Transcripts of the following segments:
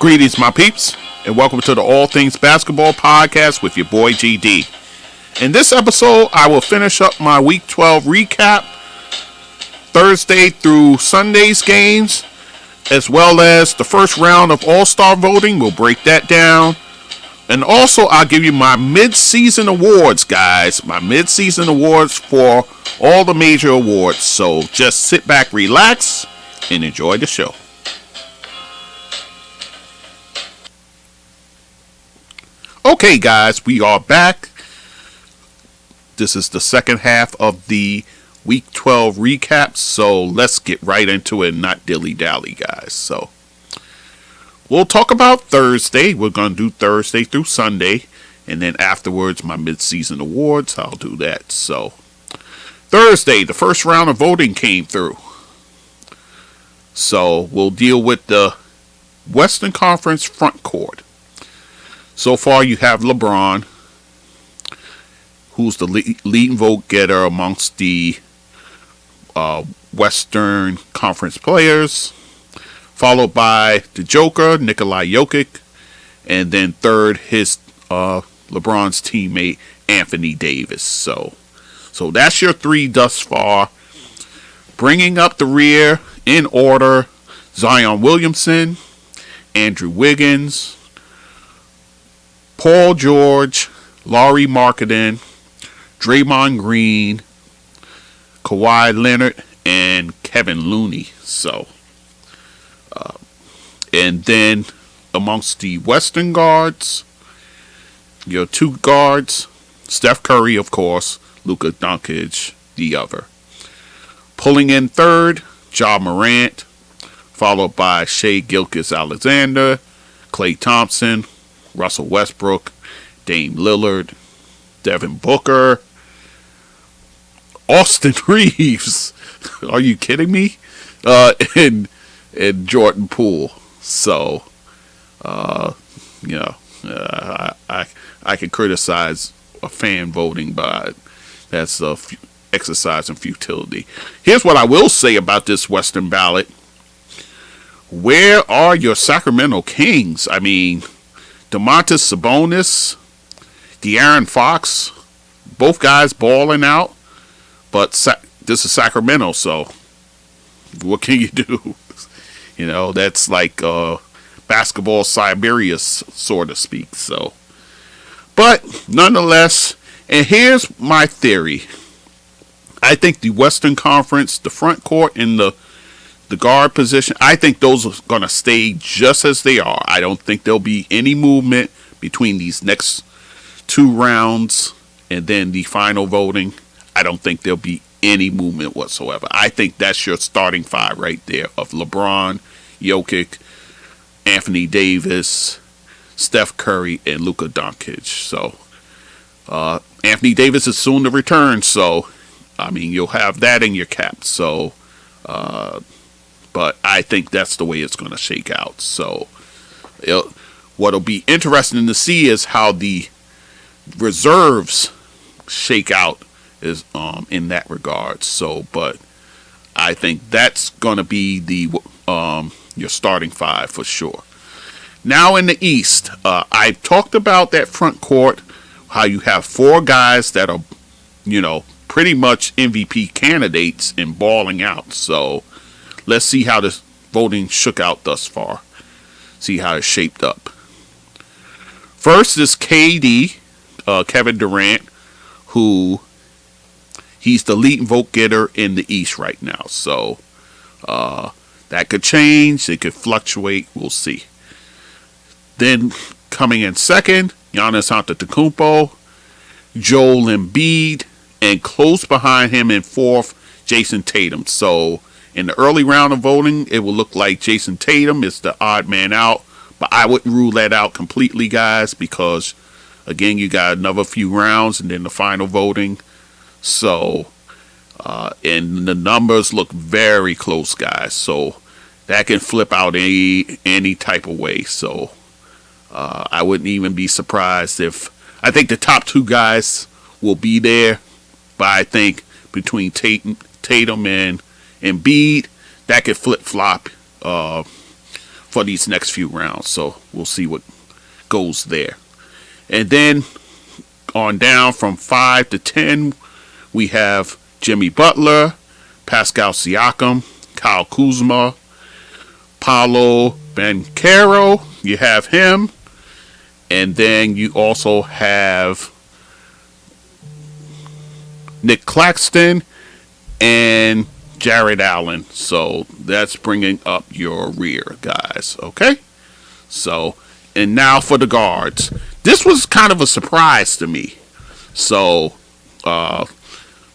Greetings, my peeps, and welcome to the All Things Basketball Podcast with your boy GD. In this episode, I will finish up my Week 12 recap, Thursday through Sunday's games, as well as the first round of All-Star voting. We'll break that down. And also, I'll give you my mid-season awards, guys. My mid-season awards for all the major awards. So just sit back, relax, and enjoy the show. Okay, guys, we are back. This is the second half of the Week 12 recap, so let's get right into it and not dilly-dally, guys. So, we'll talk about Thursday. We're going to do Thursday through Sunday, and then afterwards, my mid-season awards, I'll do that. So, Thursday, the first round of voting came through. So, we'll deal with the Western Conference front court. So far, you have LeBron, who's the leading vote getter amongst the Western Conference players, followed by the Joker, Nikola Jokic, and then third, his LeBron's teammate, Anthony Davis. So that's your three thus far. Bringing up the rear in order, Zion Williamson, Andrew Wiggins, Paul George, Lauri Markkanen, Draymond Green, Kawhi Leonard, and Kevin Looney. So, and then amongst the Western guards, your two guards, Steph Curry, of course, Luka Doncic, the other. Pulling in third, Ja Morant, followed by Shai Gilgeous Alexander, Klay Thompson, Russell Westbrook, Dame Lillard, Devin Booker, Austin Reeves. Are you kidding me? And Jordan Poole. So, I can criticize a fan voting, but that's a exercise in futility. Here's what I will say about this Western ballot. Where are your Sacramento Kings? I mean, Domantas Sabonis, De'Aaron Fox, both guys balling out, but this is Sacramento, so what can you do? You know, that's like basketball Siberia, so to speak. So, but nonetheless, and here's my theory. I think the Western Conference, the front court and the guard position, I think those are going to stay just as they are. I don't think there'll be any movement between these next two rounds and then the final voting. I don't think there'll be any movement whatsoever. I think that's your starting five right there of LeBron, Jokic, Anthony Davis, Steph Curry, and Luka Doncic. So, Anthony Davis is soon to return, so, I mean, you'll have that in your cap. So, but I think that's the way it's going to shake out. So, what'll be interesting to see is how the reserves shake out is in that regard. So, but I think that's going to be the your starting five for sure. Now in the East, I talked about that front court, how you have four guys that are, pretty much MVP candidates and balling out. So, let's see how this voting shook out thus far. See how it's shaped up. First is KD, Kevin Durant, who he's the leading vote getter in the East right now. So that could change. It could fluctuate. We'll see. Then coming in second, Giannis Antetokounmpo, Joel Embiid, and close behind him in fourth, Jayson Tatum. So in the early round of voting, it will look like Jayson Tatum is the odd man out. But I wouldn't rule that out completely, guys, because, again, you got another few rounds and then the final voting. So, and the numbers look very close, guys. So, that can flip out any type of way. So, I wouldn't even be surprised if... I think the top two guys will be there. But I think between Tatum and Embiid, that could flip-flop for these next few rounds. So we'll see what goes there. And then on down from 5 to 10, we have Jimmy Butler, Pascal Siakam, Kyle Kuzma, Paolo Banchero. You have him. And then you also have Nick Claxton and Jared Allen. So that's bringing up your rear, guys. Okay? So, and now for the guards. This was kind of a surprise to me. So, but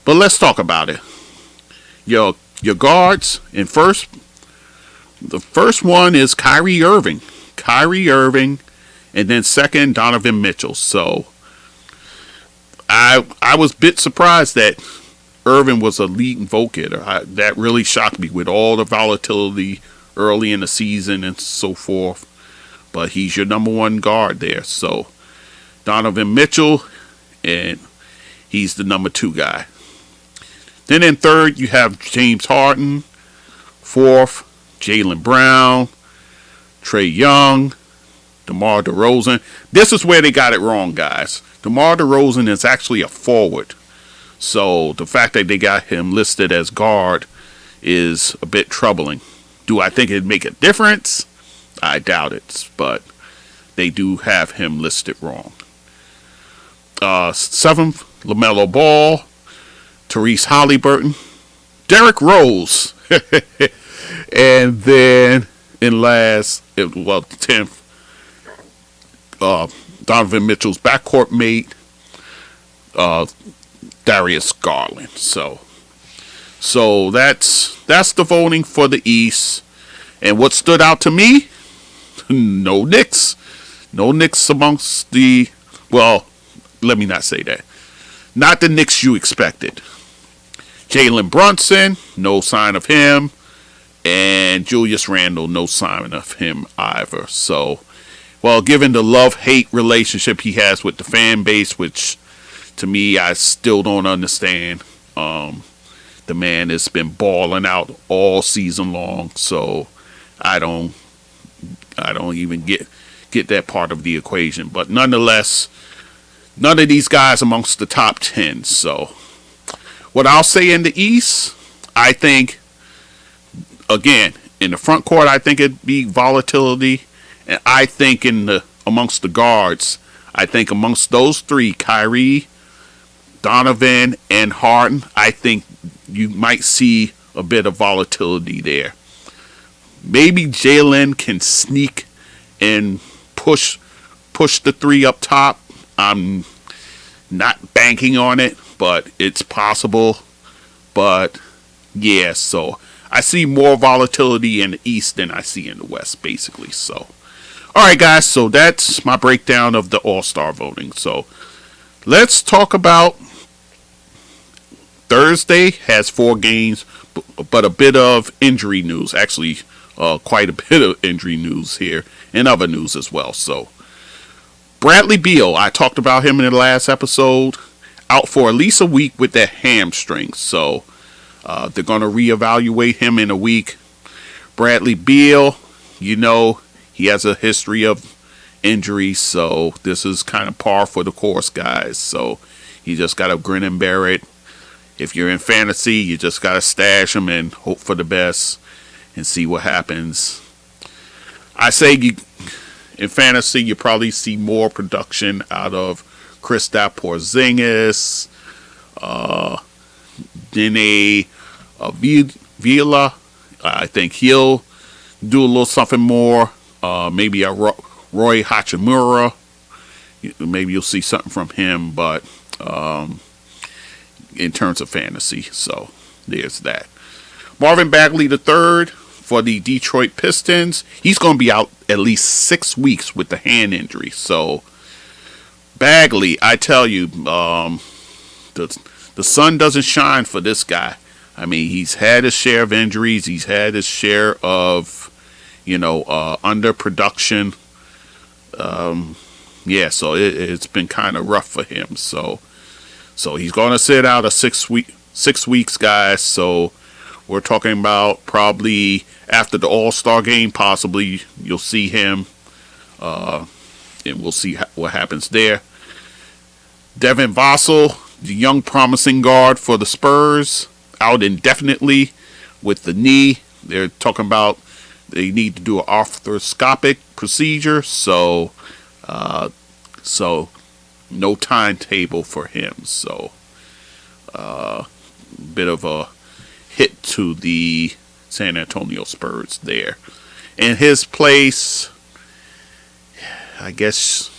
let's talk about it. Your guards in first. The first one is Kyrie Irving. And then second, Donovan Mitchell. So I was a bit surprised that Irving was a leading vote getter. That really shocked me with all the volatility early in the season and so forth. But he's your number one guard there. So Donovan Mitchell, and he's the number 2 guy. Then in third, you have James Harden. Fourth, Jaylen Brown, Trae Young, DeMar DeRozan. This is where they got it wrong, guys. DeMar DeRozan is actually a forward. So the fact that they got him listed as guard is a bit troubling. Do I think it'd make a difference? I doubt it, but they do have him listed wrong. 7th, LaMelo Ball, Therese Halliburton, Derrick Rose. And then in last, 10th, Donovan Mitchell's backcourt mate, Darius Garland. So that's the voting for the East. And what stood out to me? No Knicks. No Knicks amongst the, well, let me not say that. Not the Knicks you expected. Jalen Brunson, no sign of him. And Julius Randle, no sign of him either. So, well, given the love-hate relationship he has with the fan base, which to me I still don't understand. The man has been balling out all season long, so I don't even get that part of the equation. But nonetheless, none of these guys amongst the top 10. So, what I'll say in the East, I think, again, in the front court, I think it'd be volatility. And I think amongst the guards, I think amongst those 3, Kyrie, Donovan, and Harden, I think you might see a bit of volatility there. Maybe Jalen can sneak and push the 3 up top. I'm not banking on it, but it's possible. But yeah, so I see more volatility in the East than I see in the West, basically. So, all right, guys. So that's my breakdown of the All-Star voting. So let's talk about Thursday. Has 4 games, but a bit of injury news. Actually, quite a bit of injury news here and other news as well. So Bradley Beal, I talked about him in the last episode, out for at least a week with that hamstring. So they're going to reevaluate him in a week. Bradley Beal, you know, he has a history of injuries, so this is kind of par for the course, guys. So you just got to grin and bear it. If you're in fantasy, you just got to stash him and hope for the best and see what happens. I say in fantasy, you probably see more production out of Kristaps Porzingis, Dene Vila. I think he'll do a little something more. Maybe a Roy Hachimura. Maybe you'll see something from him, but in terms of fantasy, so there's that. Marvin Bagley III for the Detroit Pistons. He's going to be out at least 6 weeks with the hand injury. So Bagley, I tell you, the sun doesn't shine for this guy. I mean, he's had his share of injuries. He's had his share of, underproduction. Yeah, so it's been kind of rough for him. So he's going to sit out 6 weeks, guys. So We're talking about probably after the All-Star game, possibly you'll see him, and we'll see what happens there. Devin Vassell, the young promising guard for the Spurs, out indefinitely with the knee. They're talking about they need to do an arthroscopic procedure, so no timetable for him. So bit of a hit to the San Antonio Spurs there. In his place, I guess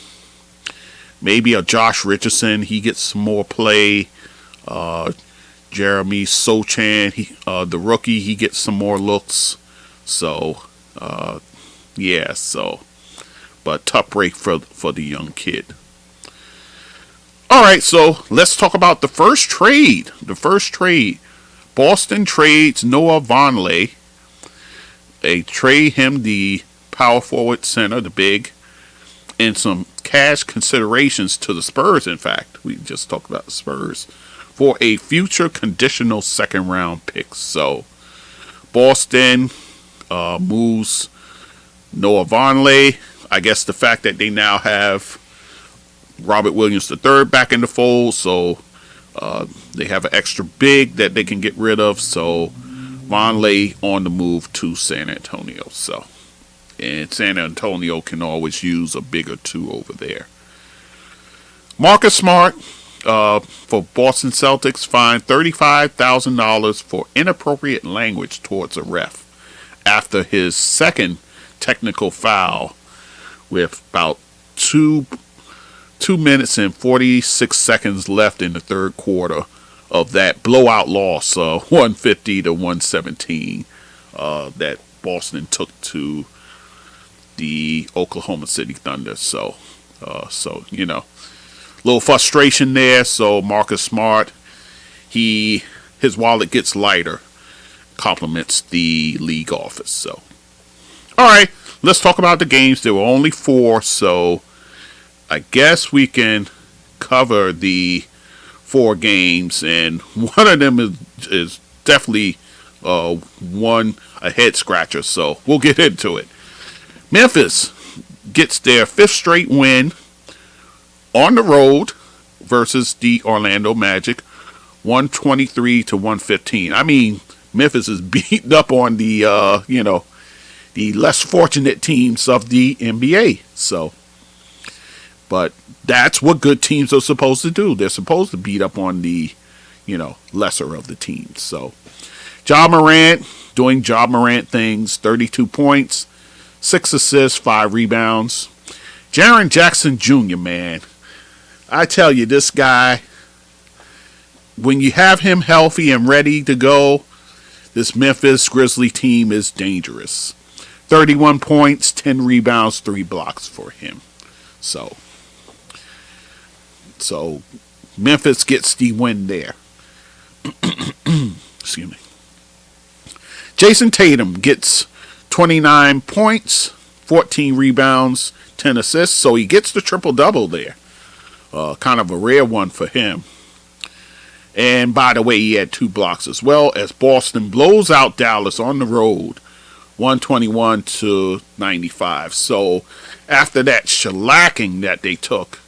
maybe a Josh Richardson. He gets some more play. Jeremy Sochan, the rookie, he gets some more looks. So, but tough break for the young kid. All right, so let's talk about the first trade. Boston trades Noah Vonleh. They trade him the power forward center, the big, and some cash considerations to the Spurs. In fact, we just talked about the Spurs for a future conditional second round pick. So Boston moves Noah Vonleh. I guess the fact that they now have Robert Williams III back in the fold, so they have an extra big that they can get rid of. So Vonleh on the move to San Antonio. So, and San Antonio can always use a bigger two over there. Marcus Smart for Boston Celtics fined $35,000 for inappropriate language towards a ref after his second technical foul with about 2 minutes and 46 seconds left in the third quarter of that blowout loss, 150 to 117, that Boston took to the Oklahoma City Thunder. So you know, a little frustration there. So Marcus Smart, his wallet gets lighter, compliments the league office. So, all right, let's talk about the games. There were only 4, so I guess we can cover the 4 games, and one of them is definitely one a head scratcher. So we'll get into it. Memphis gets their 5th straight win on the road versus the Orlando Magic, 123 to 115. I mean, Memphis is beating up on the the less fortunate teams of the NBA. So, but that's what good teams are supposed to do. They're supposed to beat up on the, lesser of the teams. So, Ja Morant doing Ja Morant things, 32 points, 6 assists, 5 rebounds. Jaren Jackson Jr., man, I tell you, this guy, when you have him healthy and ready to go, this Memphis Grizzly team is dangerous. 31 points, 10 rebounds, 3 blocks for him. So Memphis gets the win there. Excuse me. Jayson Tatum gets 29 points, 14 rebounds, 10 assists. So he gets the triple-double there. Kind of a rare one for him. And by the way, he had 2 blocks as well, as Boston blows out Dallas on the road, 121 to 95. So after that shellacking that they took,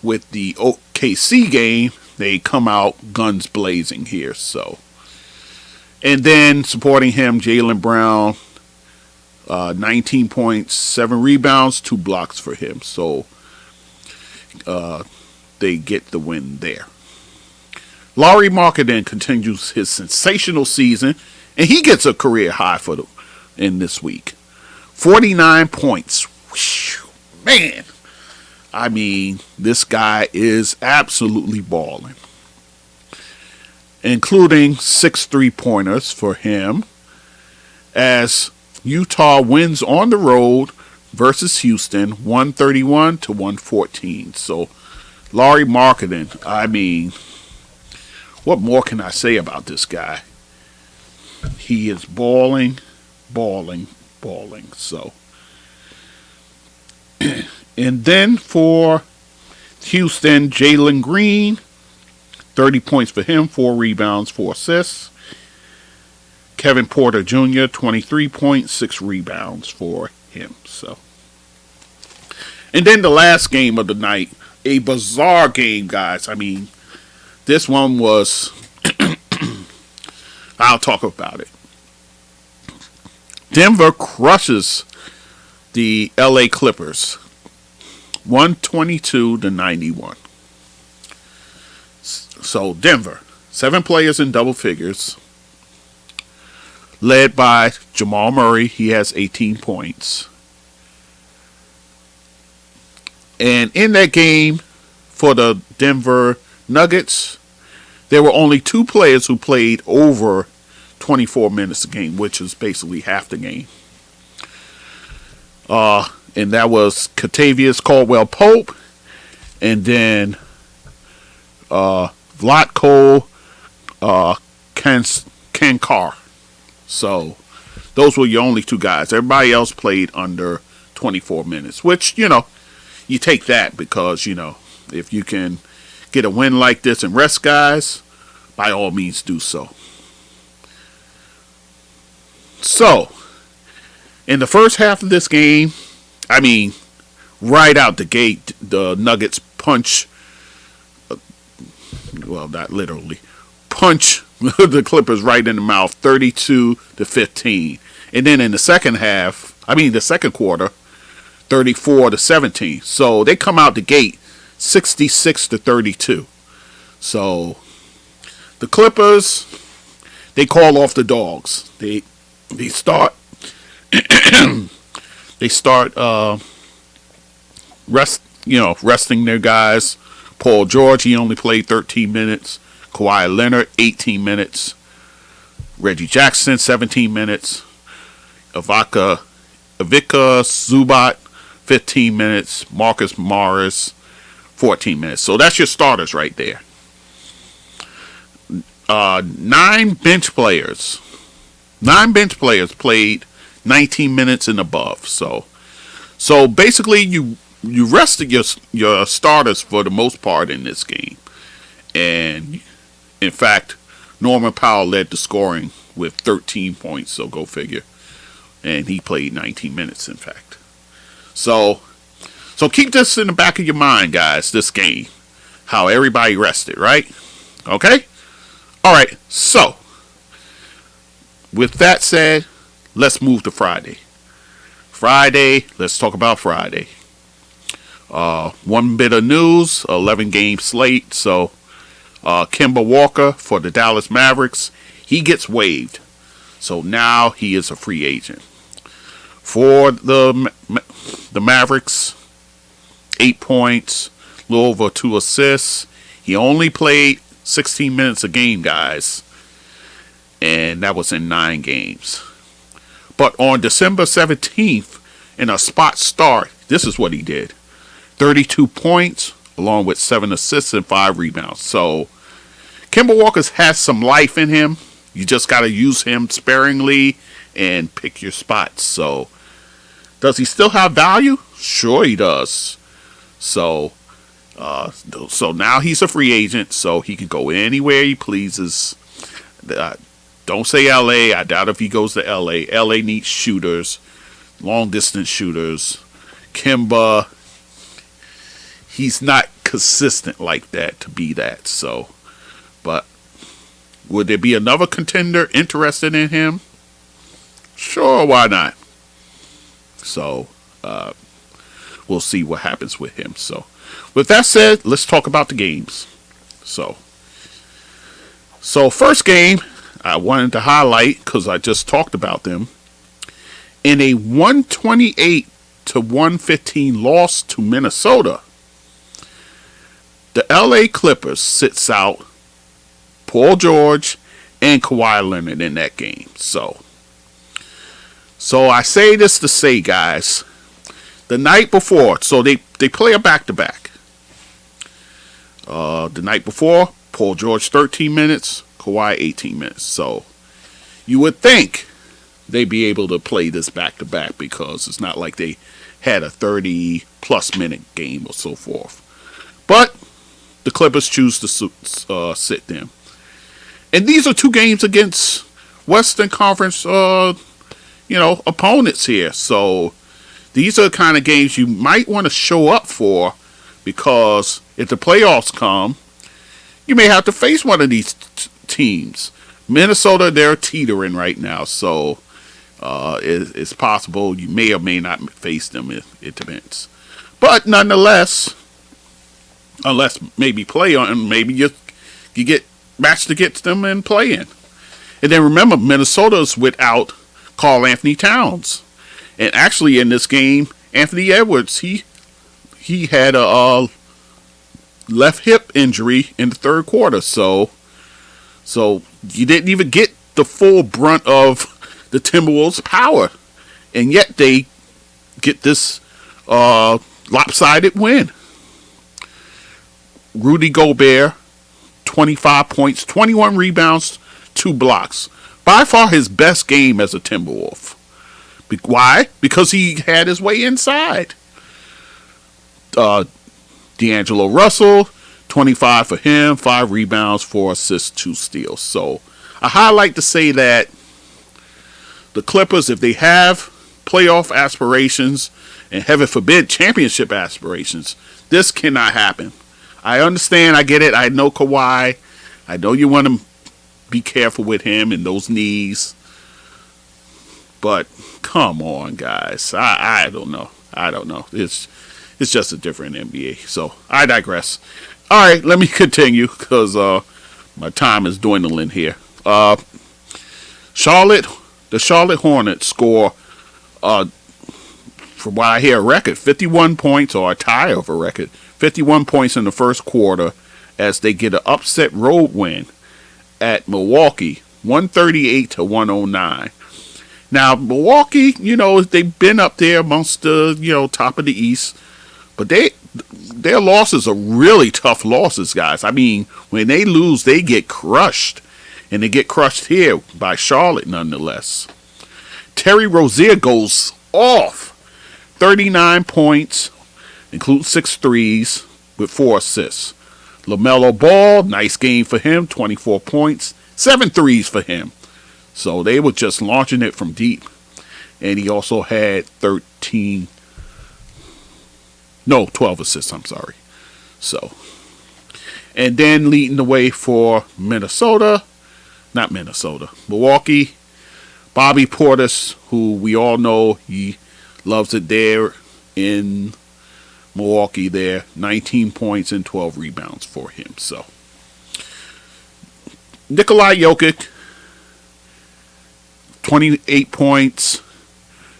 with the OKC game, they come out guns blazing here. So, and then supporting him, Jaylen Brown, 19 points, 7 rebounds, 2 blocks for him. So they get the win there. Lauri Markkanen continues his sensational season, and he gets a career high in this week. 49 points. Whew, man, I mean, this guy is absolutely balling. Including 6 3-pointers for him, as Utah wins on the road versus Houston, 131 to 114. So, Lauri Markkanen, I mean, what more can I say about this guy? He is balling. So, and then for Houston, Jalen Green, 30 points for him, 4 rebounds, 4 assists. Kevin Porter Jr., 23 points, 6 rebounds for him. So, and then the last game of the night, a bizarre game, guys. I mean, this one was, I'll talk about it. Denver crushes the LA Clippers, 122-91. So Denver, 7 players in double figures, led by Jamal Murray. He has 18 points. And in that game for the Denver Nuggets, there were only 2 players who played over 24 minutes a game, which is basically half the game. And that was Kentavious Caldwell-Pope and then Vlatko Kankar. So those were your only 2 guys. Everybody else played under 24 minutes, which, you take that because, if you can get a win like this and rest guys, by all means do so. So, in the first half of this game, I mean, right out the gate, the Nuggets punch, well, not literally, punch the Clippers right in the mouth, 32-15. And then in the second quarter, 34-17. So they come out the gate 66-32. So the Clippers, they call off the dogs. They start resting their guys. Paul George, he only played 13 minutes. Kawhi Leonard, 18 minutes. Reggie Jackson, 17 minutes. Ivica Zubac, 15 minutes. Marcus Morris, 14 minutes. So that's your starters right there. 9 bench players played 19 minutes and above. So basically you rested your starters for the most part in this game. And in fact, Norman Powell led the scoring with 13 points, so go figure. And he played 19 minutes, in fact. So keep this in the back of your mind, guys, this game. How everybody rested, right? Okay? All right, so with that said, let's move to Friday. Let's talk about Friday. One bit of news, 11-game slate. So Kemba Walker for the Dallas Mavericks, he gets waived. So now he is a free agent. For the Mavericks, 8 points, a little over 2 assists. He only played 16 minutes a game, guys. And that was in 9 games. But on December 17th, in a spot start, this is what he did. 32 points, along with 7 assists and 5 rebounds. So Kemba Walker has some life in him. You just got to use him sparingly and pick your spots. So does he still have value? Sure he does. So now he's a free agent, so he can go anywhere he pleases. Don't say LA. I doubt if he goes to LA. LA needs shooters, long distance shooters. Kemba, he's not consistent like that to be that. So, but would there be another contender interested in him? Sure, why not? So, we'll see what happens with him. So, with that said, let's talk about the games. So first game I wanted to highlight because I just talked about them. In a 128-115 loss to Minnesota, the LA Clippers sits out Paul George and Kawhi Leonard in that game. So I say this to say, guys, the night before, so they play a back-to-back. The night before, Paul George 13 minutes, Kawhi 18 minutes. So you would think they'd be able to play this back-to-back because it's not like they had a 30-plus minute game or so forth. But the Clippers choose to sit them. And these are 2 games against Western Conference, opponents here. So these are the kind of games you might want to show up for, because if the playoffs come, you may have to face one of these teams. Minnesota, they're teetering right now, so it's possible you may or may not face them. It depends. But nonetheless, unless maybe play on, maybe you get matched against them and play in. And then remember, Minnesota's without Karl Anthony Towns. And actually in this game, Anthony Edwards, he had a left hip injury in the third quarter. So you didn't even get the full brunt of the Timberwolves' power. And yet they get this lopsided win. Rudy Gobert, 25 points, 21 rebounds, 2 blocks. By far his best game as a Timberwolf. Why? Because he had his way inside. D'Angelo Russell, 25 for him, 5 rebounds, 4 assists, 2 steals. So I highlight to say that the Clippers, if they have playoff aspirations, and heaven forbid championship aspirations, this cannot happen. I understand, I get it, I know Kawhi, I know you want to be careful with him and those knees, but come on, guys. I don't know. It's just a different NBA. So I digress. All right, let me continue because my time is dwindling here. The Charlotte Hornets score, from what I hear, a record 51 points, or a tie of a record 51 points in the first quarter, as they get an upset road win at Milwaukee, 138-109. Now, Milwaukee, they've been up there amongst the, top of the East, but their losses are really tough losses, guys. I mean, when they lose, they get crushed, and they get crushed here by Charlotte, nonetheless. Terry Rozier goes off, 39 points, includes 6 threes with 4 assists. LaMelo Ball, nice game for him, 24 points, 7 threes for him. So they were just launching it from deep. And he also had 12 assists, I'm sorry. So, and then leading the way for Milwaukee, Bobby Portis, who we all know he loves it there in Milwaukee there, 19 points and 12 rebounds for him. So, Nikola Jokic, 28 points,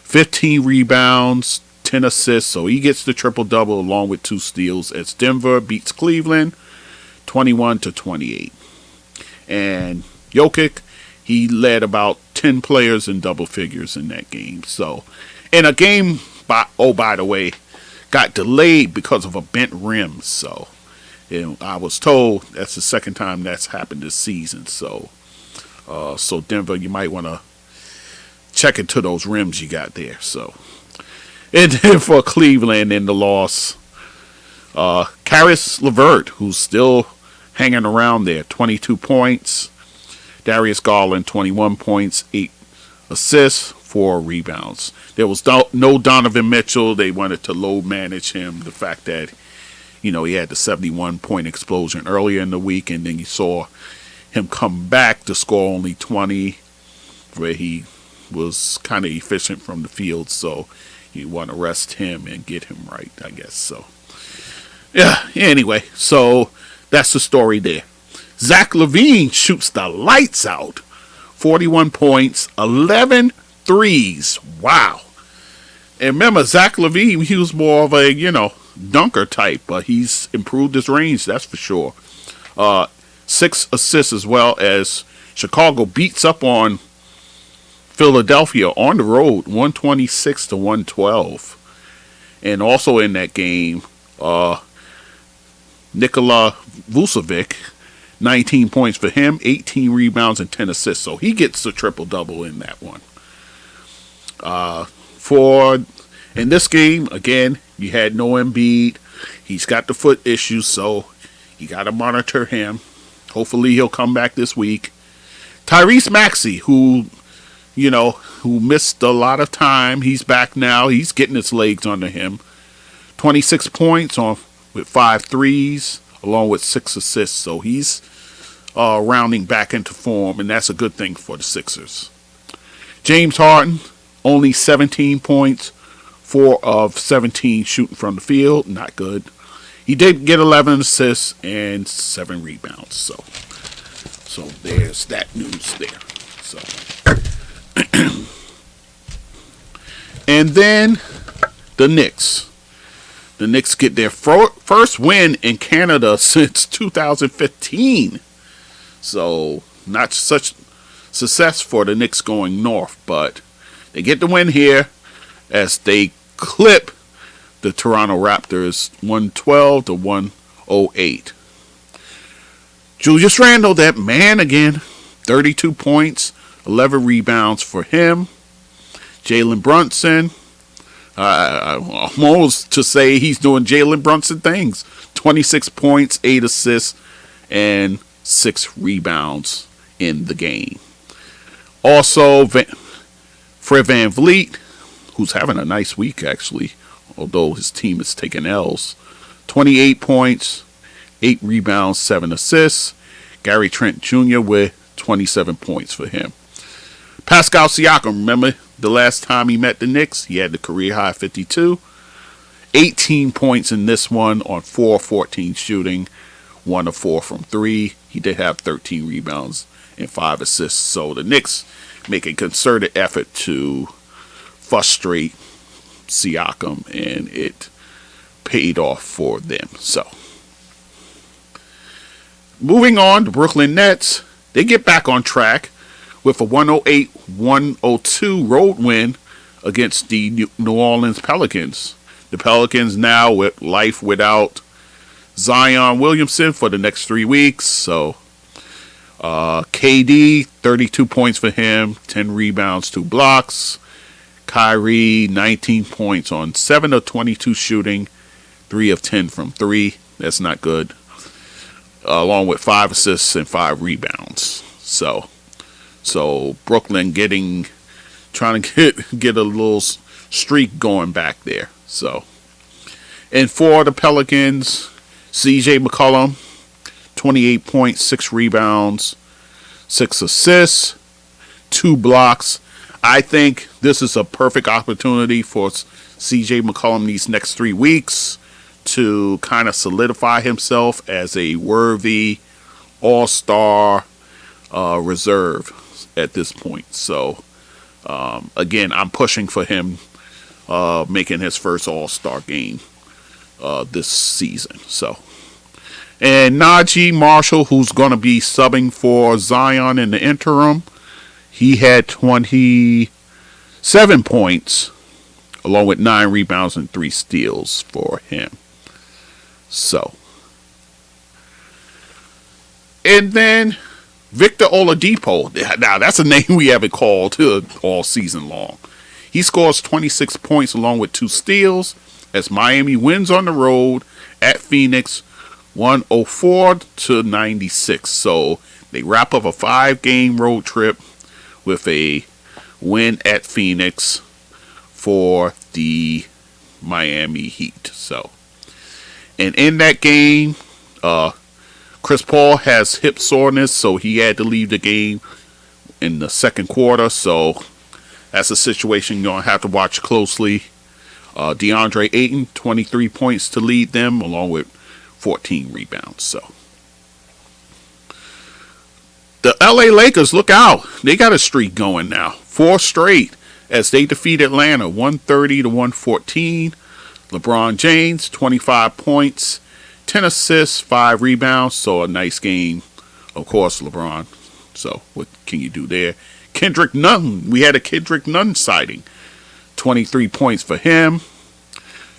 15 rebounds, 10 assists. So he gets the triple-double along with 2 steals as Denver beats Cleveland 21-28. And Jokic, he led about 10 players in double figures in that game. So, in a game, by the way, got delayed because of a bent rim. So, I was told that's the second time that's happened this season. So Denver, you might want to check into those rims you got there. So, and then for Cleveland in the loss, Caris LeVert, who's still hanging around there, 22 points. Darius Garland, 21 points, 8 assists, 4 rebounds. There was no Donovan Mitchell. They wanted to load manage him. The fact that, he had the 71-point explosion earlier in the week, and then you saw him come back to score only 20, where he was kind of efficient from the field. So you want to rest him and get him right, I guess. So, yeah, anyway, so that's the story there. Zach LaVine shoots the lights out. 41 points, 11 threes. Wow. And remember, Zach LaVine, he was more of a, dunker type, but he's improved his range, that's for sure. 6 assists as well, as Chicago beats up on Philadelphia on the road, 126-112. And also in that game, Nikola Vucevic, 19 points for him, 18 rebounds and 10 assists. So he gets the triple-double in that one. In this game, again, you had no Embiid. He's got the foot issues, so you got to monitor him. Hopefully he'll come back this week. Tyrese Maxey, who missed a lot of time. He's back now. He's getting his legs under him. 26 points with 5 threes, along with 6 assists. So he's rounding back into form, and that's a good thing for the Sixers. James Harden, only 17 points, 4 of 17 shooting from the field. Not good. He did get 11 assists and 7 rebounds. So there's that news there. So. And then the Knicks. The Knicks get their first win in Canada since 2015. So not such success for the Knicks going north, but they get the win here as they clip the Toronto Raptors 112-108. Julius Randle, that man again, 32 points, 11 rebounds for him. Jalen Brunson, I'm almost to say he's doing Jalen Brunson things. 26 points, 8 assists, and 6 rebounds in the game. Also, Fred VanVleet, who's having a nice week actually, although his team is taking L's. 28 points, 8 rebounds, 7 assists. Gary Trent Jr. with 27 points for him. Pascal Siakam, remember the last time he met the Knicks? He had the career high 52. 18 points in this one on 4-14 shooting. 1 of 4 from 3. He did have 13 rebounds and 5 assists. So the Knicks make a concerted effort to frustrate Siakam, and it paid off for them. So, moving on, the Brooklyn Nets, they get back on track with a 108-102 road win against the New Orleans Pelicans. The Pelicans now with life without Zion Williamson for the next 3 weeks. So, KD, 32 points for him, 10 rebounds, 2 blocks. Kyrie, 19 points on 7 of 22 shooting, 3 of 10 from 3. That's not good. Along with 5 assists and 5 rebounds. So Brooklyn trying to get a little streak going back there. So, and for the Pelicans, CJ McCollum, 28 points, 6 rebounds, 6 assists, 2 blocks. I think this is a perfect opportunity for CJ McCollum these next 3 weeks to kind of solidify himself as a worthy all-star reserve at this point. So, again, I'm pushing for him making his first all-star game this season. So, and Najee Marshall, who's going to be subbing for Zion in the interim, he had 27 points, along with 9 rebounds and 3 steals for him. So, and then Victor Oladipo. Now, that's a name we haven't called all season long. He scores 26 points along with 2 steals as Miami wins on the road at Phoenix 104-96. So, they wrap up a 5-game road trip with a win at Phoenix for the Miami Heat. So, and in that game, Chris Paul has hip soreness, so he had to leave the game in the second quarter. So that's a situation you're going to have to watch closely. DeAndre Ayton, 23 points to lead them, along with 14 rebounds. So the LA Lakers, look out. They got a streak going now. 4 straight as they defeat Atlanta 130-114. LeBron James, 25 points, 10 assists, 5 rebounds. So a nice game, of course, LeBron. So what can you do there? Kendrick Nunn. We had a Kendrick Nunn sighting. 23 points for him.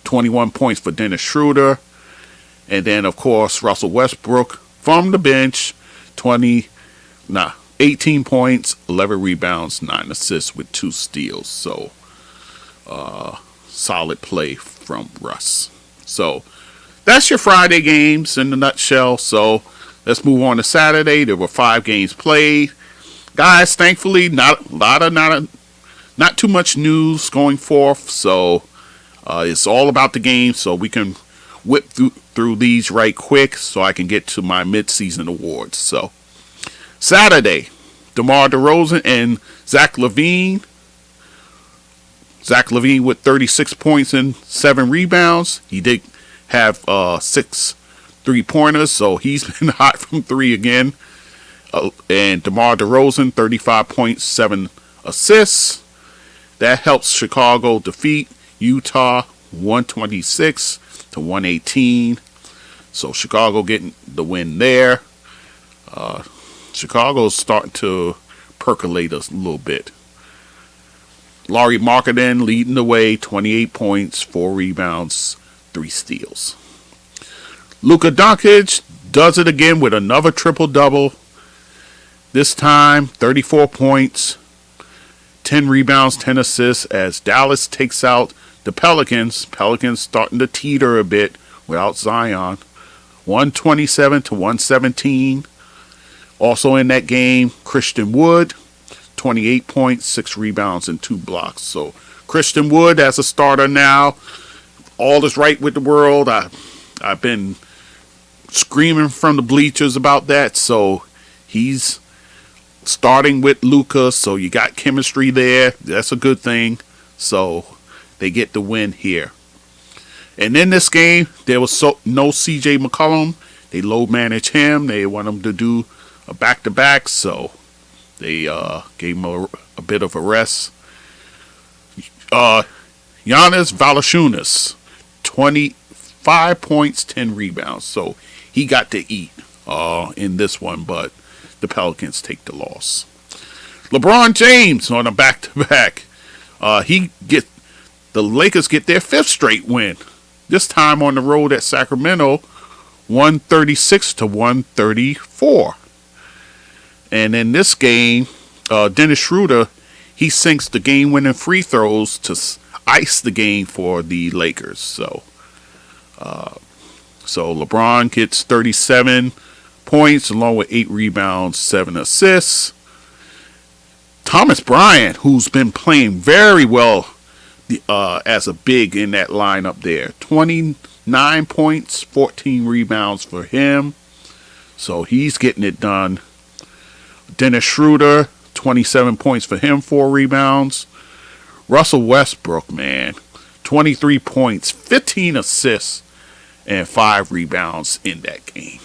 21 points for Dennis Schroeder. And then, of course, Russell Westbrook from the bench. 18 points, 11 rebounds, 9 assists with 2 steals. So, solid play from Russ. So, that's your Friday games in a nutshell. So let's move on to Saturday. There were 5 games played. Guys, thankfully, not too much news going forth. So it's all about the game. So we can whip through these right quick so I can get to my midseason awards. So Saturday, DeMar DeRozan and Zach LaVine. Zach LaVine with 36 points and 7 rebounds. He did have 6 3-pointers, so he's been hot from 3 again. And DeMar DeRozan, 35.7 assists. That helps Chicago defeat Utah 126-118. So Chicago getting the win there. Chicago's starting to percolate us a little bit. Lauri Markkanen leading the way, 28 points, 4 rebounds, 3 steals. Luka Doncic does it again with another triple-double. This time, 34 points, 10 rebounds, 10 assists as Dallas takes out the Pelicans. Pelicans starting to teeter a bit without Zion. 127-117. Also in that game, Christian Wood, 28 points, 6 rebounds, and 2 blocks. So Christian Wood as a starter now. All is right with the world. I've been screaming from the bleachers about that. So he's starting with Luka. So you got chemistry there. That's a good thing. So they get the win here. And in this game, there was no CJ McCollum. They low manage him. They want him to do a back-to-back. So they gave him a bit of a rest. Giannis Valanciunas, 25 points, 10 rebounds. So he got to eat in this one, but the Pelicans take the loss. LeBron James on a back-to-back. The Lakers get their 5th straight win. This time on the road at Sacramento, 136-134. And in this game, Dennis Schroeder, he sinks the game-winning free throws to ice the game for the Lakers. So LeBron gets 37 points along with 8 rebounds, 7 assists. Thomas Bryant, who's been playing very well as a big in that lineup there, 29 points, 14 rebounds for him. So he's getting it done. Dennis Schroeder, 27 points for him, 4 rebounds. Russell Westbrook, man, 23 points, 15 assists, and 5 rebounds in that game.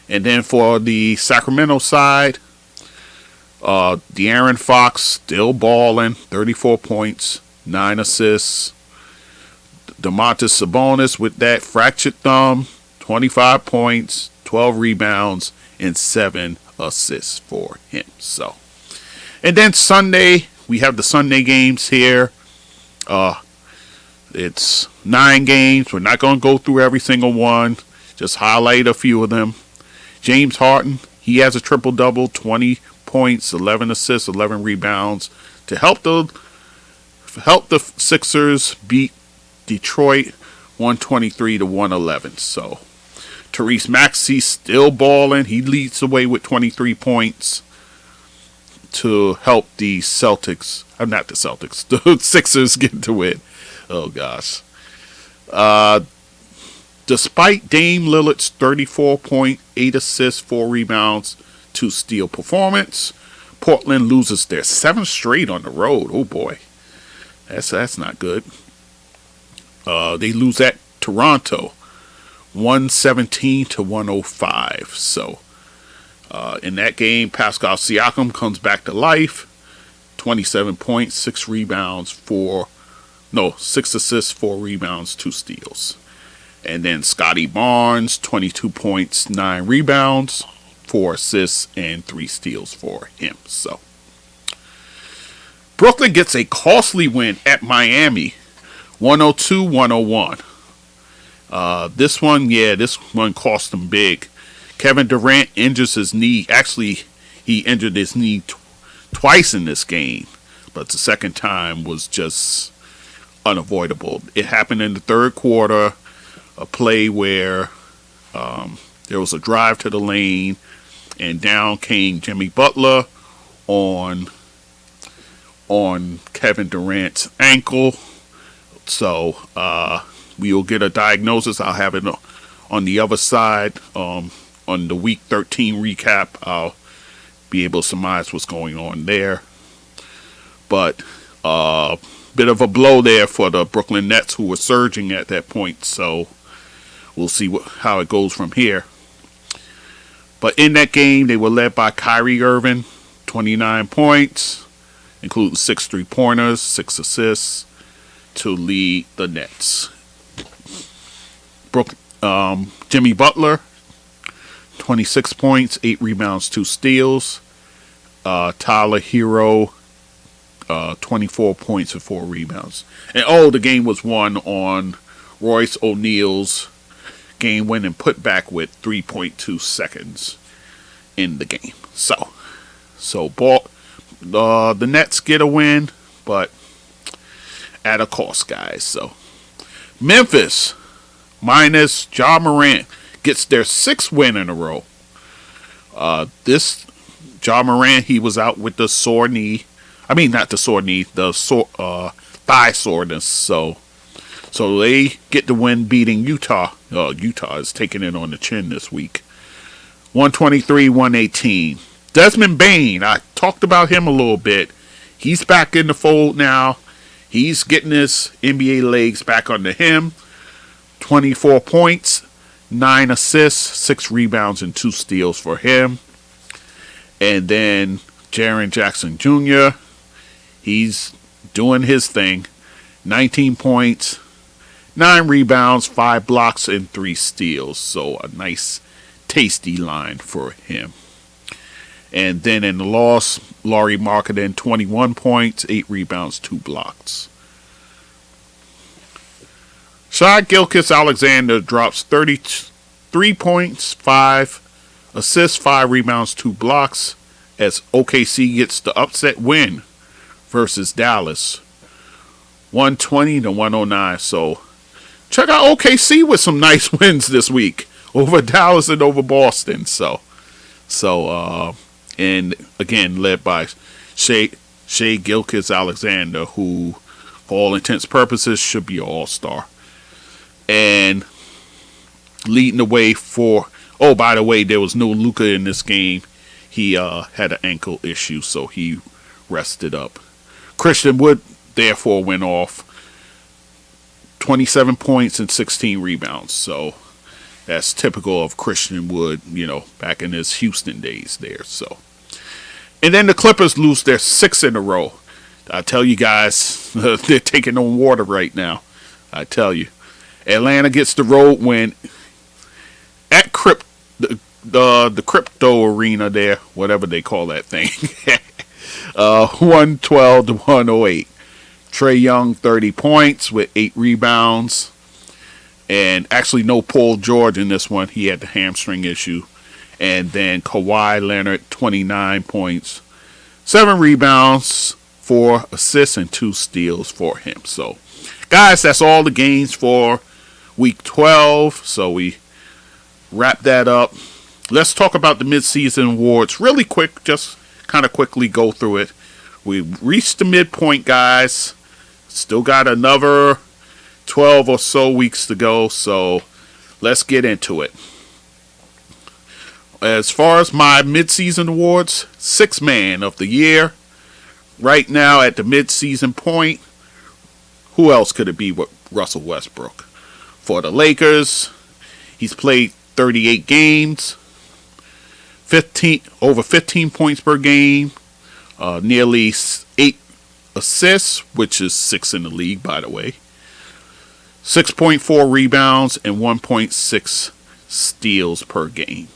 And then for the Sacramento side, De'Aaron Fox still balling, 34 points, 9 assists. Domantas Sabonis with that fractured thumb, 25 points, 12 rebounds, and 7 assists for him. So, and then Sunday, we have the Sunday games here. It's 9 games. We're not going to go through every single one. Just highlight a few of them. James Harden, he has a triple-double, 20 points, 11 assists, 11 rebounds to help the Sixers beat Detroit 123-111. So Tyrese Maxey still balling. He leads the way with 23 points to help the Celtics. Not the Celtics. The Sixers get the win. Oh, gosh. Despite Dame Lillard's 34.8 assists, 4 rebounds, 2 steal performance, Portland loses their 7th straight on the road. Oh, boy. That's not good. They lose at Toronto, 117-105. So, in that game, Pascal Siakam comes back to life. 27 points, 6 assists, 4 rebounds, 2 steals. And then Scotty Barnes, 22 points, 9 rebounds, 4 assists, and 3 steals for him. So, Brooklyn gets a costly win at Miami, 102-101. This one cost them big. Kevin Durant injures his knee. Actually, he injured his knee twice in this game, but the second time was just unavoidable. It happened in the third quarter. a play where there was a drive to the lane, and down came Jimmy Butler on Kevin Durant's ankle. So we will get a diagnosis. I'll have it on the other side. On the Week 13 recap, I'll be able to surmise what's going on there. But bit of a blow there for the Brooklyn Nets, who were surging at that point. So we'll see how it goes from here. But in that game, they were led by Kyrie Irving, 29 points, including 6 3-pointers, 6 assists to lead the Nets. Jimmy Butler, 26 points, 8 rebounds, 2 steals. Tyler Hero, 24 points and 4 rebounds. And the game was won on Royce O'Neal's game-winning putback with 3.2 seconds in the game. So the Nets get a win, but at a cost, guys. So Memphis, minus Ja Morant, gets their 6th win in a row. This Ja Morant, he was out with the sore knee. I mean, not the sore knee, the thigh soreness. So they get the win, beating Utah. Utah is taking it on the chin this week. 123-118. Desmond Bane, I talked about him a little bit. He's back in the fold now. He's getting his NBA legs back under him. 24 points, 9 assists, 6 rebounds, and 2 steals for him. And then Jaren Jackson Jr., he's doing his thing. 19 points, 9 rebounds, 5 blocks, and 3 steals. So a nice, tasty line for him. And then in the loss, Lauri Markkanen, 21 points, 8 rebounds, 2 blocks. Shai Gilgeous Alexander drops 33 points, 5 assists, 5 rebounds, 2 blocks, as OKC gets the upset win versus Dallas. 120-109. So check out OKC with some nice wins this week over Dallas and over Boston. So and again led by Shai Gilgeous Alexander, who for all intents and purposes should be an all-star. And leading the way for, by the way, there was no Luka in this game. He had an ankle issue, so he rested up. Christian Wood therefore went off, 27 points and 16 rebounds. So that's typical of Christian Wood, back in his Houston days there. So, and then the Clippers lose their 6th in a row. I tell you guys, they're taking on water right now. I tell you. Atlanta gets the road win at the crypto arena there, whatever they call that thing. 112-108. Trae Young, 30 points with 8 rebounds. And actually no Paul George in this one. He had the hamstring issue. And then Kawhi Leonard, 29 points, 7 rebounds, 4 assists, and 2 steals for him. So, guys, that's all the games for Week 12. So we wrap that up. Let's talk about the midseason awards really quick. Just kind of quickly go through it. We reached the midpoint, guys. Still got another 12 or so weeks to go. So let's get into it. As far as my midseason awards, 6th man of the year. Right now at the midseason point, who else could it be but Russell Westbrook? For the Lakers, he's played 38 games, over 15 points per game, nearly 8 assists, which is 6th in the league, by the way, 6.4 rebounds, and 1.6 steals per game.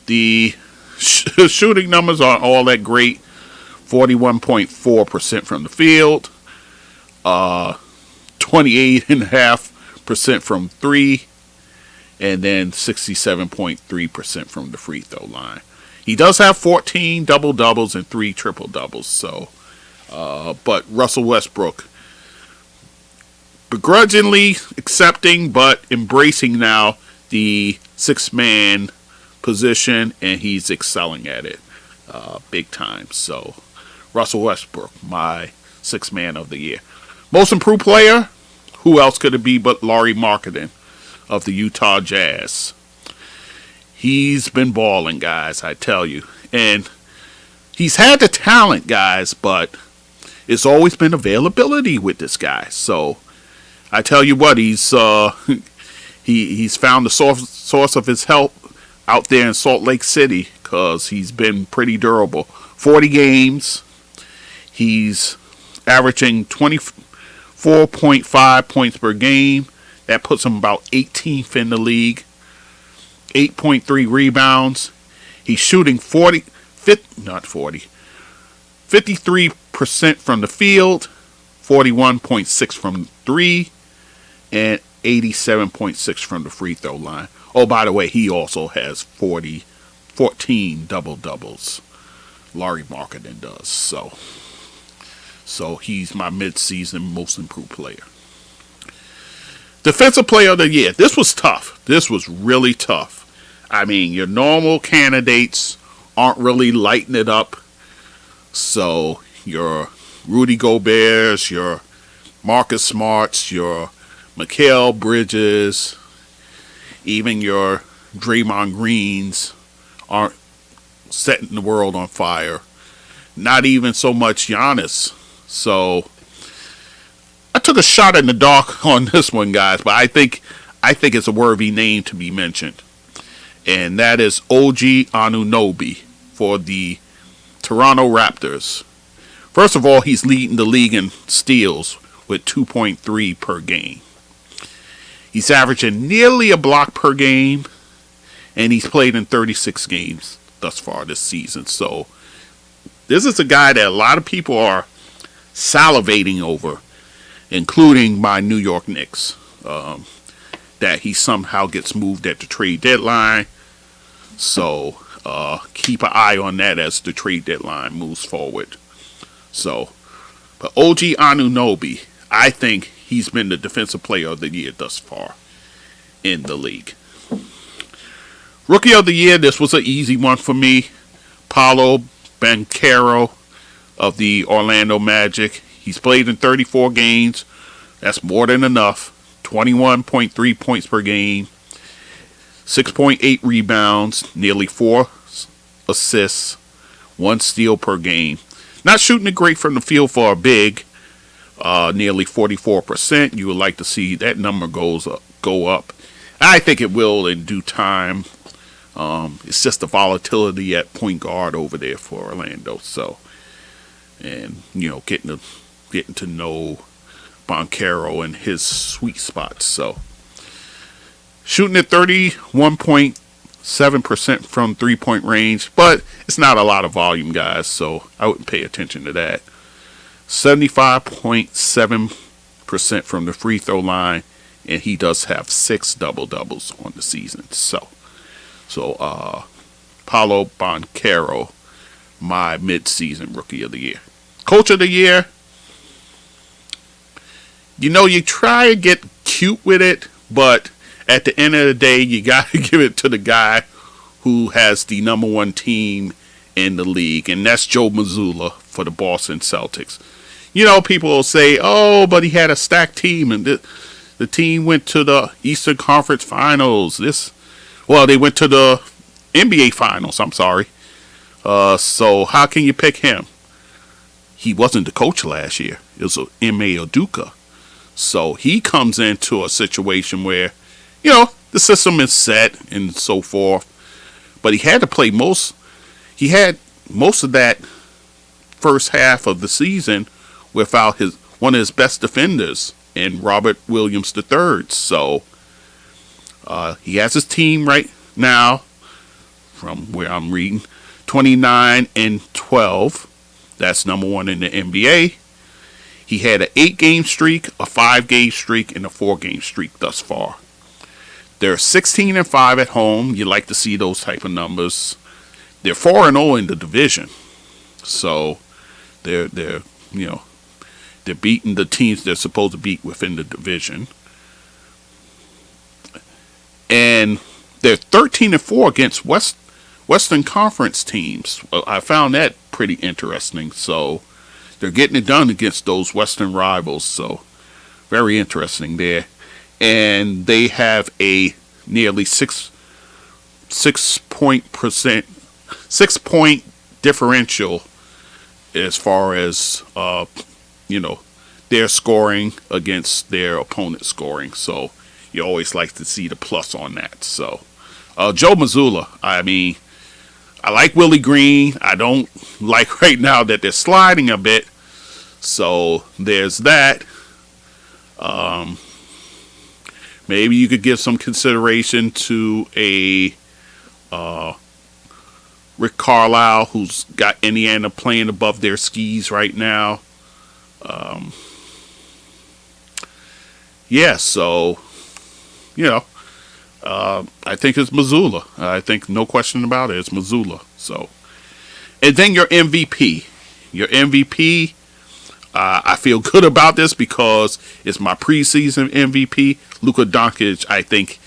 The shooting numbers aren't all that great. 41.4% from the field, 28.5% from 3, and then 67.3% from the free throw line. He does have 14 double-doubles and 3 triple-doubles. So, but Russell Westbrook begrudgingly accepting but embracing now the six-man position, and he's excelling at it big time. So Russell Westbrook, my sixth man of the year. Most improved player, who else could it be but Lauri Markkanen of the Utah Jazz. He's been balling, guys, I tell you. And he's had the talent, guys, but it's always been availability with this guy. So I tell you what, he's found the source of his help out there in Salt Lake City, because he's been pretty durable. 40 games. He's averaging 24.5 points per game. That puts him about 18th in the league. 8.3 rebounds. He's shooting 53% from the field, 41.6 from 3, and 87.6 from the free throw line. Oh, by the way, he also has 14 double-doubles. Lauri Markkanen does. So he's my mid-season most improved player. Defensive player of the year. This was tough. This was really tough. I mean, your normal candidates aren't really lighting it up. So your Rudy Gobert's, your Marcus Smart's, your Mikal Bridges, even your Draymond Greens aren't setting the world on fire. Not even so much Giannis. So I took a shot in the dark on this one, guys, but I think it's a worthy name to be mentioned. And that is OG Anunoby for the Toronto Raptors. First of all, he's leading the league in steals with 2.3 per game. He's averaging nearly a block per game, and he's played in 36 games thus far this season. So this is a guy that a lot of people are salivating over, including my New York Knicks, that he somehow gets moved at the trade deadline. So keep an eye on that as the trade deadline moves forward. So, but OG Anunoby, I think he's been the defensive player of the year thus far in the league. Rookie of the year, this was an easy one for me. Paolo Banchero of the Orlando Magic. He's played in 34 games. That's more than enough. 21.3 points per game. 6.8 rebounds. Nearly 4 assists. 1 steal per game. Not shooting it great from the field for a big. Nearly 44%. You would like to see that number go up. I think it will in due time. It's just the volatility at point guard over there for Orlando. So, and getting to know Banchero and his sweet spots. So, shooting at 31.7% from 3-point range, but it's not a lot of volume, guys. So I wouldn't pay attention to that. 75.7% from the free throw line, and he does have 6 double-doubles on the season. So Paolo Banchero, my mid-season rookie of the year. Coach of the year, you try to get cute with it, but at the end of the day, you got to give it to the guy who has the number 1 team in the league, and that's Joe Mazzulla for the Boston Celtics. People will say, oh, but he had a stacked team, and the team went to the Eastern Conference Finals. They went to the NBA Finals, I'm sorry. So how can you pick him? He wasn't the coach last year. It was Ime Udoka. So he comes into a situation where, the system is set and so forth. But he had to play he had most of that first half of the season without one of his best defenders in Robert Williams III. So he has his team right now, from where I'm reading, 29-12. That's number 1 in the NBA. He had an 8-game streak, a 5-game streak, and a 4-game streak thus far. They're 16-5 at home. You like to see those type of numbers. They're 4-0 in the division. So they're They're beating the teams they're supposed to beat within the division. And they're 13-4 against Western Conference teams. Well, I found that pretty interesting. So they're getting it done against those Western rivals. So very interesting there. And they have a nearly 6 point differential as far as their scoring against their opponent's scoring. So you always like to see the plus on that. So Joe Mazzulla, I mean, I like Willie Green. I don't like right now that they're sliding a bit. So there's that. Maybe you could give some consideration to a Rick Carlisle, who's got Indiana playing above their skis right now. So, I think it's Mazzulla. I think no question about it, it's Mazzulla. So, and then your MVP. Your MVP, I feel good about this because it's my preseason MVP. Luka Doncic, I think,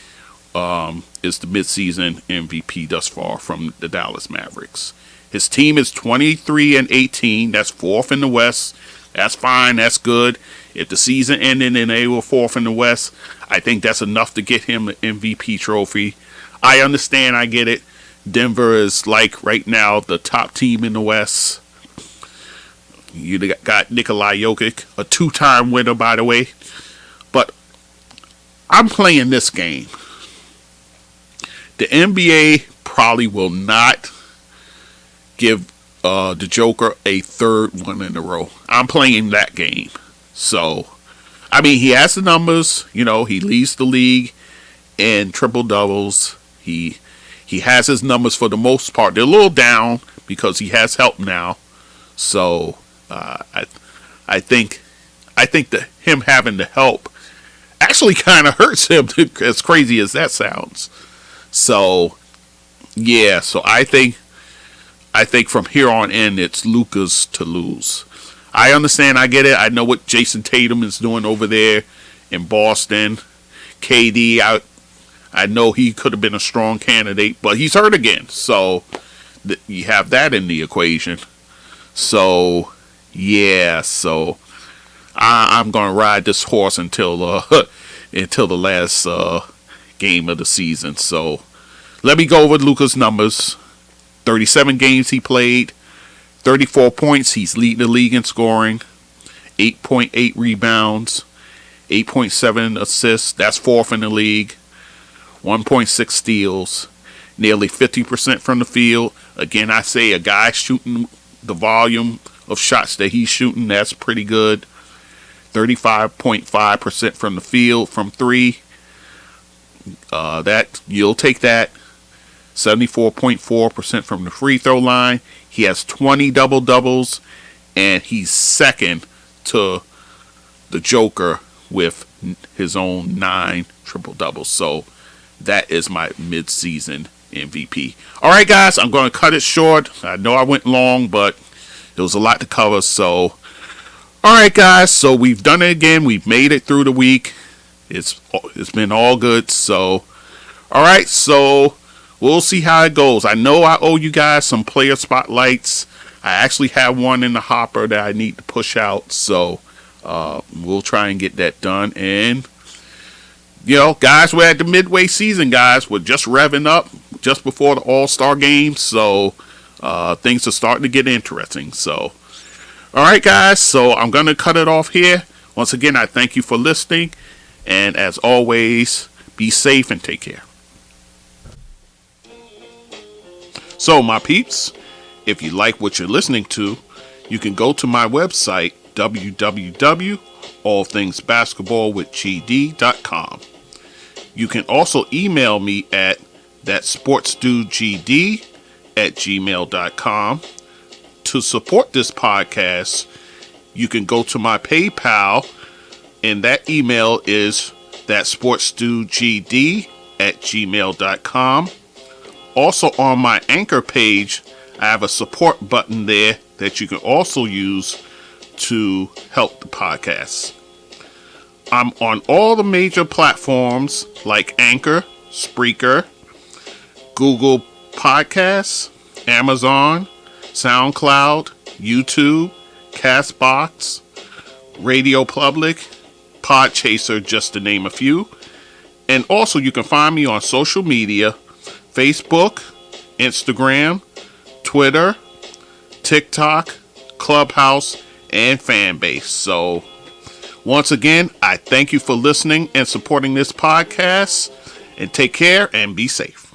is the midseason MVP thus far from the Dallas Mavericks. His team is 23-18. That's fourth in the West. That's fine. That's good. If the season ended and they were fourth in the West, I think that's enough to get him the MVP trophy. I understand. I get it. Denver is like right now the top team in the West. You got Nikola Jokic, a 2-time winner, by the way. But I'm playing this game. The NBA probably will not give the Joker a third one in a row. I'm playing that game. So, I mean, he has the numbers. He leads the league in triple doubles. He has his numbers for the most part. They're a little down because he has help now. So, I think that him having the help actually kind of hurts him, as crazy as that sounds. So, yeah. So I think from here on in, it's Luka's to lose. I understand. I get it. I know what Jayson Tatum is doing over there in Boston. KD, I know he could have been a strong candidate, but he's hurt again. So you have that in the equation. So, yeah. So I'm going to ride this horse until the last game of the season. So let me go over Luka's numbers. 37 games he played, 34 points. He's leading the league in scoring, 8.8 rebounds, 8.7 assists. That's fourth in the league. 1.6 steals, nearly 50% from the field. Again, I say a guy shooting the volume of shots that he's shooting, that's pretty good. 35.5% from the field from three. That you'll take that. 74.4% from the free throw line. He has 20 double-doubles, and he's second to the Joker with his own 9 triple-doubles. So that is my mid-season MVP. All right, guys, I'm going to cut it short. I know I went long, but there was a lot to cover. So, all right, guys, so we've done it again. We've made it through the week. It's been all good. So, all right, so we'll see how it goes. I know I owe you guys some player spotlights. I actually have one in the hopper that I need to push out. So we'll try and get that done. And, guys, we're at the midway season, guys. We're just revving up just before the All-Star game. So things are starting to get interesting. So, all right, guys. So I'm going to cut it off here. Once again, I thank you for listening. And as always, be safe and take care. So, my peeps, if you like what you're listening to, you can go to my website, www.allthingsbasketballwithgd.com. You can also email me at thatsportsdudegd@gmail.com. To support this podcast, you can go to my PayPal, and that email is thatsportsdudegd@gmail.com. Also on my Anchor page, I have a support button there that you can also use to help the podcast. I'm on all the major platforms like Anchor, Spreaker, Google Podcasts, Amazon, SoundCloud, YouTube, Castbox, Radio Public, Podchaser, just to name a few. And also you can find me on social media, Facebook, Instagram, Twitter, TikTok, Clubhouse, and Fanbase. So once again, I thank you for listening and supporting this podcast, and take care and be safe.